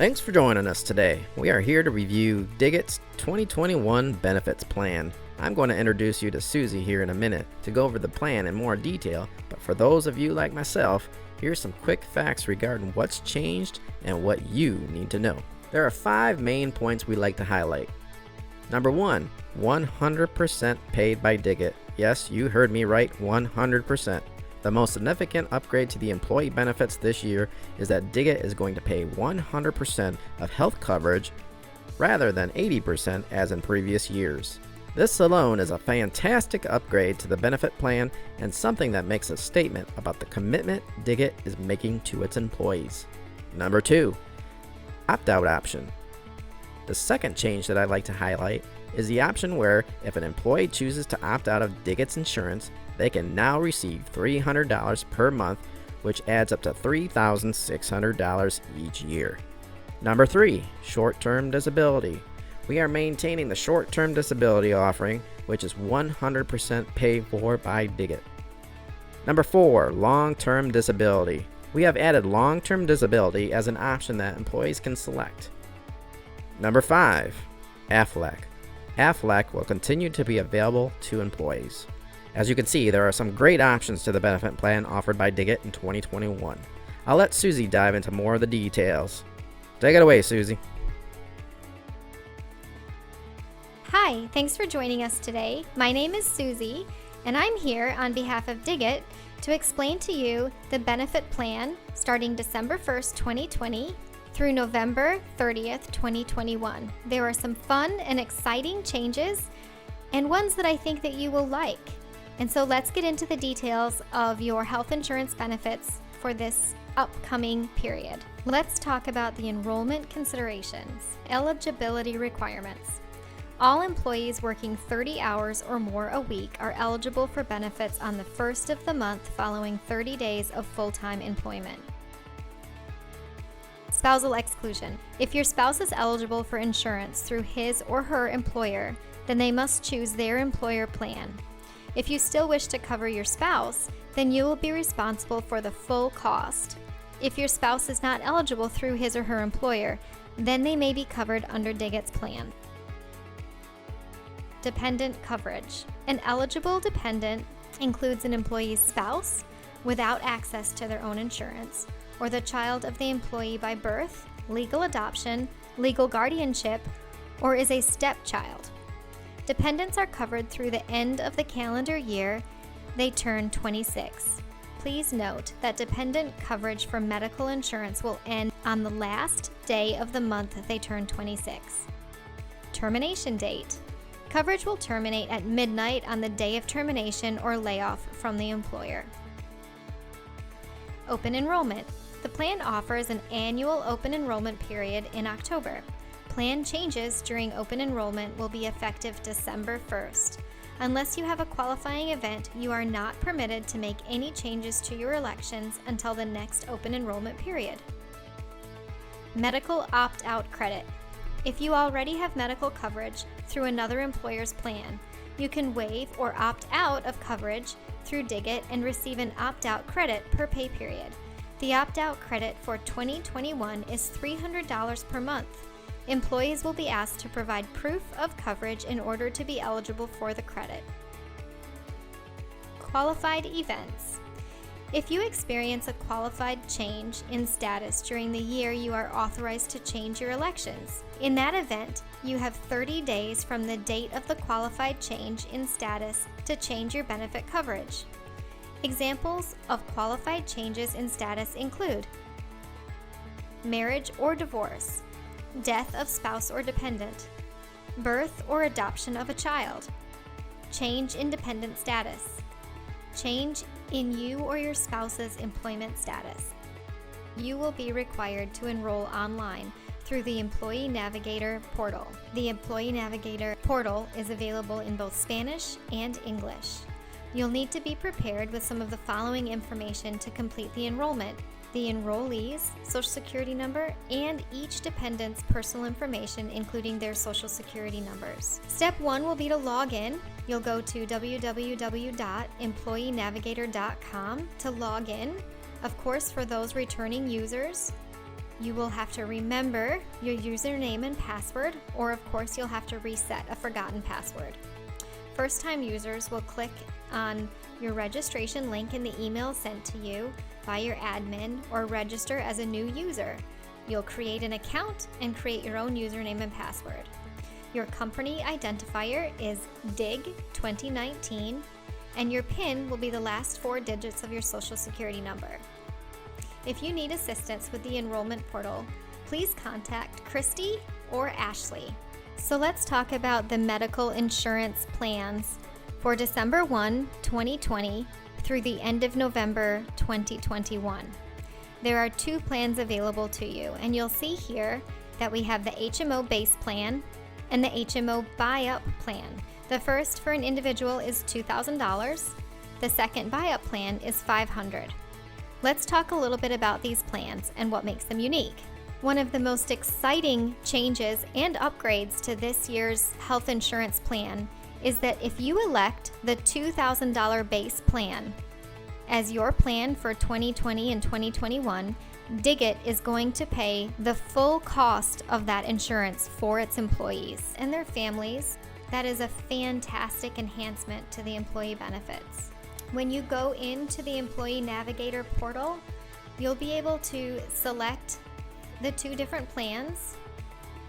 Thanks for joining us today. We are here to review Diggett's 2021 Benefits Plan. I'm going to introduce you to Susie here in a minute to go over the plan in more detail, but for those of you like myself, here's some quick facts regarding what's changed and what you need to know. There are 5 main points we like to highlight. Number 1, 100% paid by Diggett. Yes, you heard me right, 100%. The most significant upgrade to the employee benefits this year is that Diggett is going to pay 100% of health coverage rather than 80% as in previous years. This alone is a fantastic upgrade to the benefit plan and something that makes a statement about the commitment Diggett is making to its employees. Number 2, opt-out option. The second change that I'd like to highlight is the option where if an employee chooses to opt out of Diggett's insurance, they can now receive $300 per month, which adds up to $3,600 each year. Number 3, short-term disability. We are maintaining the short-term disability offering, which is 100% paid for by Diggett. Number 4, long-term disability. We have added long-term disability as an option that employees can select. Number 5, AFLAC. AFLAC will continue to be available to employees. As you can see, there are some great options to the benefit plan offered by Diggett in 2021. I'll let Susie dive into more of the details. Take it away, Susie. Hi, thanks for joining us today. My name is Susie, and I'm here on behalf of Diggett to explain to you the benefit plan starting December 1st, 2020 through November 30th, 2021. There are some fun and exciting changes and ones that I think that you will like. And so let's get into the details of your health insurance benefits for this upcoming period. Let's talk about the enrollment considerations. Eligibility requirements. All employees working 30 hours or more a week are eligible for benefits on the first of the month following 30 days of full-time employment. Spousal exclusion. If your spouse is eligible for insurance through his or her employer, then they must choose their employer plan. If you still wish to cover your spouse, then you will be responsible for the full cost. If your spouse is not eligible through his or her employer, then they may be covered under Diggett's plan. Dependent coverage. An eligible dependent includes an employee's spouse without access to their own insurance, or the child of the employee by birth, legal adoption, legal guardianship, or is a stepchild. Dependents are covered through the end of the calendar year they turn 26. Please note that dependent coverage for medical insurance will end on the last day of the month they turn 26. Termination date. Coverage will terminate at midnight on the day of termination or layoff from the employer. Open enrollment. The plan offers an annual open enrollment period in October. Plan changes during open enrollment will be effective December 1st. Unless you have a qualifying event, you are not permitted to make any changes to your elections until the next open enrollment period. Medical opt-out credit. If you already have medical coverage through another employer's plan, you can waive or opt out of coverage through Diggett and receive an opt-out credit per pay period. The opt-out credit for 2021 is $300 per month. Employees will be asked to provide proof of coverage in order to be eligible for the credit. Qualified events. If you experience a qualified change in status during the year you are authorized to change your elections, in that event, you have 30 days from the date of the qualified change in status to change your benefit coverage. Examples of qualified changes in status include marriage or divorce, death of spouse or dependent, birth or adoption of a child, change in dependent status, change in you or your spouse's employment status. You will be required to enroll online through the Employee Navigator portal. The Employee Navigator portal is available in both Spanish and English. You'll need to be prepared with some of the following information to complete the enrollment: the enrollee's Social Security number and each dependent's personal information, including their Social Security numbers. Step 1 will be to log in. You'll go to www.employeenavigator.com to log in. Of course, for those returning users, You will have to remember your username and password, or of course you'll have to reset a forgotten password. First-time users will click on your registration link in the email sent to you by your admin or register as a new user. You'll create an account and create your own username and password. Your company identifier is DIG 2019, and your PIN will be the last 4 digits of your Social Security number. If you need assistance with the enrollment portal, please contact Christy or Ashley. So let's talk about the medical insurance plans for December 1, 2020 through the end of November 2021. There are 2 plans available to you, and you'll see here that we have the HMO base plan and the HMO buy-up plan. The first for an individual is $2,000. The second buy-up plan is $500. Let's talk a little bit about these plans and what makes them unique. One of the most exciting changes and upgrades to this year's health insurance plan is that if you elect the $2,000 base plan as your plan for 2020 and 2021, Diggit is going to pay the full cost of that insurance for its employees and their families. That is a fantastic enhancement to the employee benefits. When you go into the Employee Navigator portal, you'll be able to select the 2 different plans.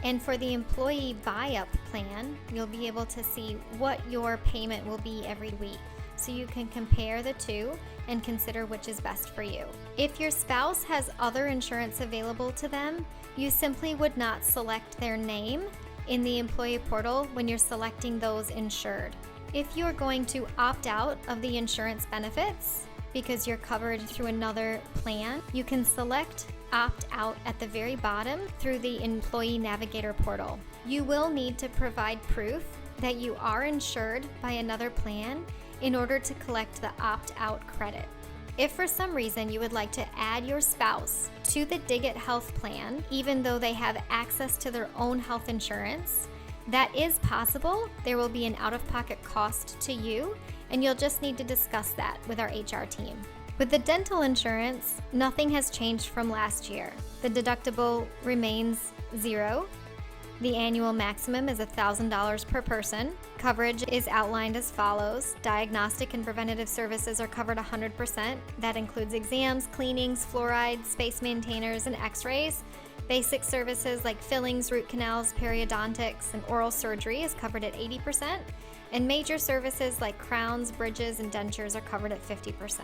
And for the employee buy-up plan, you'll be able to see what your payment will be every week. So you can compare the 2 and consider which is best for you. If your spouse has other insurance available to them, you simply would not select their name in the employee portal when you're selecting those insured. If you're going to opt out of the insurance benefits because you're covered through another plan, you can select opt out at the very bottom through the Employee Navigator portal. You will need to provide proof that you are insured by another plan in order to collect the opt-out credit. If for some reason you would like to add your spouse to the Diggit Health plan, even though they have access to their own health insurance, that is possible. There will be an out-of-pocket cost to you, and you'll just need to discuss that with our HR team. With the dental insurance, nothing has changed from last year. The deductible remains $0. The annual maximum is $1,000 per person. Coverage is outlined as follows. Diagnostic and preventative services are covered 100%. That includes exams, cleanings, fluoride, space maintainers, and x-rays. Basic services like fillings, root canals, periodontics, and oral surgery is covered at 80%. And major services like crowns, bridges, and dentures are covered at 50%.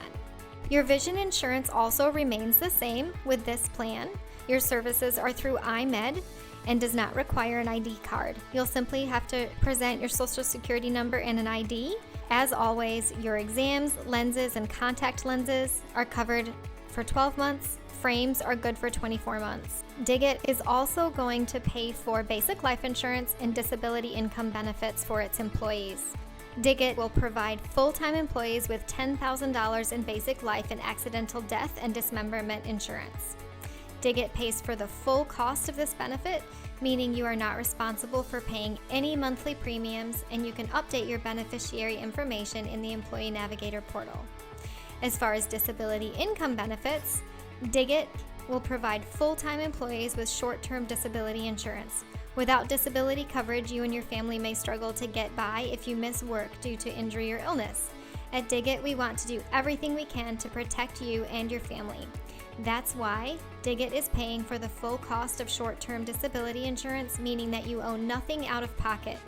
Your vision insurance also remains the same with this plan. Your services are through iMed and does not require an ID card. You'll simply have to present your Social Security number and an ID. As always, your exams, lenses, and contact lenses are covered for 12 months. Frames are good for 24 months. Diggit is also going to pay for basic life insurance and disability income benefits for its employees. Diggit will provide full-time employees with $10,000 in basic life and accidental death and dismemberment insurance. Diggit pays for the full cost of this benefit, meaning you are not responsible for paying any monthly premiums, and you can update your beneficiary information in the Employee Navigator portal. As far as disability income benefits, Diggit will provide full-time employees with short-term disability insurance. Without disability coverage, you and your family may struggle to get by if you miss work due to injury or illness. At Diggit, we want to do everything we can to protect you and your family. That's why Diggit is paying for the full cost of short-term disability insurance, meaning that you owe nothing out of pocket.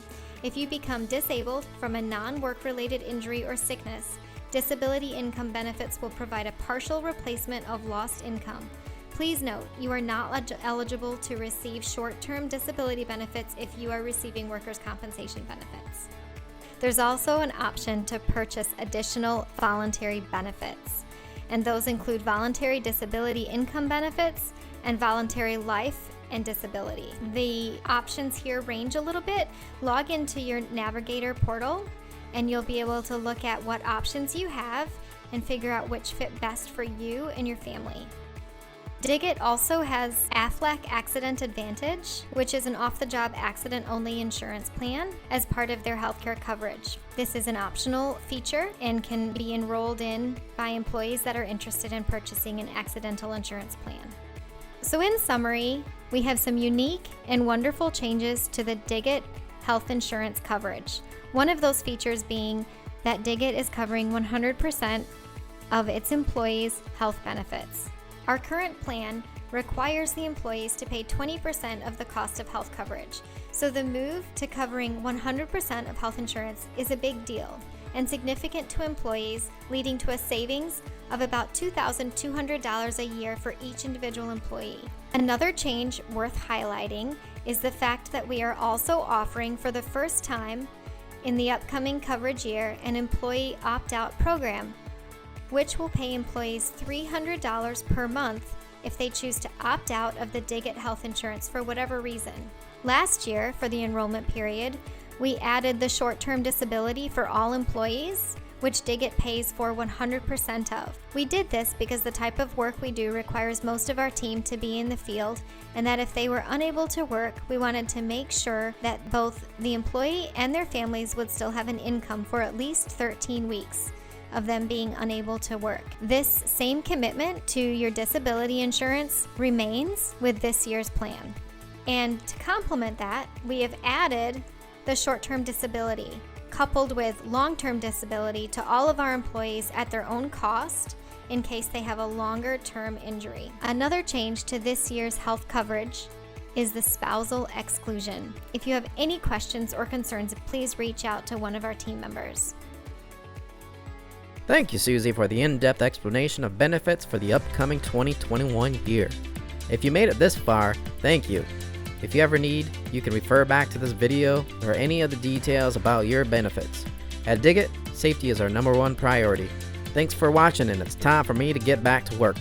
If you become disabled from a non-work-related injury or sickness, disability income benefits will provide a partial replacement of lost income. Please note, you are not eligible to receive short-term disability benefits if you are receiving workers' compensation benefits. There's also an option to purchase additional voluntary benefits, and those include voluntary disability income benefits and voluntary life and disability. The options here range a little bit. Log into your Navigator portal and you'll be able to look at what options you have and figure out which fit best for you and your family. Diggit also has Aflac Accident Advantage, which is an off-the-job accident-only insurance plan as part of their healthcare coverage. This is an optional feature and can be enrolled in by employees that are interested in purchasing an accidental insurance plan. So in summary, we have some unique and wonderful changes to the Diggit health insurance coverage. One of those features being that Diggit is covering 100% of its employees' health benefits. Our current plan requires the employees to pay 20% of the cost of health coverage. So the move to covering 100% of health insurance is a big deal and significant to employees, leading to a savings of about $2,200 a year for each individual employee. Another change worth highlighting is the fact that we are also offering for the first time in the upcoming coverage year an employee opt-out program, which will pay employees $300 per month if they choose to opt out of the Diggit health insurance for whatever reason. Last year, for the enrollment period, we added the short-term disability for all employees, which Diggit pays for 100% of. We did this because the type of work we do requires most of our team to be in the field, and that if they were unable to work, we wanted to make sure that both the employee and their families would still have an income for at least 13 weeks of them being unable to work. This same commitment to your disability insurance remains with this year's plan. And to complement that, we have added the short-term disability, coupled with long-term disability to all of our employees at their own cost in case they have a longer-term injury. Another change to this year's health coverage is the spousal exclusion. If you have any questions or concerns, please reach out to one of our team members. Thank you, Susie, for the in-depth explanation of benefits for the upcoming 2021 year. If you made it this far, thank you. If you ever need, you can refer back to this video or any of the details about your benefits. At Diggit, safety is our #1 priority. Thanks for watching, and it's time for me to get back to work.